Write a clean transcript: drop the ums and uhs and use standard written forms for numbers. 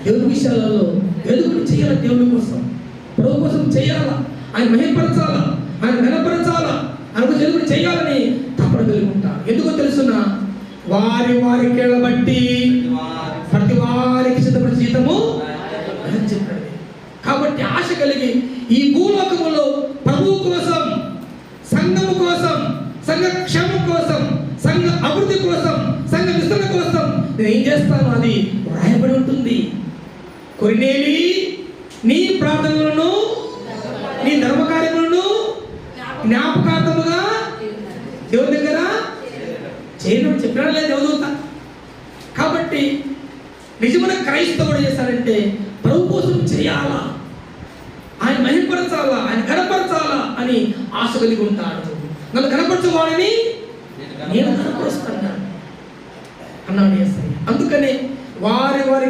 దేవుని విషయాలలో వెలుగుని చేయాలి. దేవుని కోసం, ప్రభు కోసం చేయాలా, ఆయన మహిమపరచాలా, ఆయన ఘనపరచాలా, ఆయనకు వెలుగుని చేయాలని తపన కలిగి ఉంటారు. ఎందుకో తెలుసునా? వారి వారి కేళ్ళ బట్టి ప్రతి వారికి సిద్ధపడిన జీతము అని చెప్పాడు. కాబట్టి ఆశ కలిగి ఈ భూలోకములో ప్రభువు కోసం, సంఘము కోసం, సంఘ క్షేమం కోసం, సంఘ అభివృద్ధి కోసం, సంఘ విస్తరణ కోసం నేను ఏం చేస్తాను అది వ్రాయబడి ఉంటుంది. కొరినేలి నీ ప్రార్థనలను, నీ ధర్మకార్యములను జ్ఞాపకార్థముగా దేవుని దగ్గర చేయడం చెప్పాడు లేదు దేవదూత. కాబట్టి నిజమైన క్రైస్తవుడు చేశారంటే ప్రభు కోసం చేయాలా, ఆయన మహిమపరచాలా, ఆయన కనపరచాలా అని ఆశ కలిగి ఉంటాడు. నన్ను కనపరచవాడిని నేను కనపరుస్తాను అన్నాడు యేసయ్య. అందుకనే వారి వారి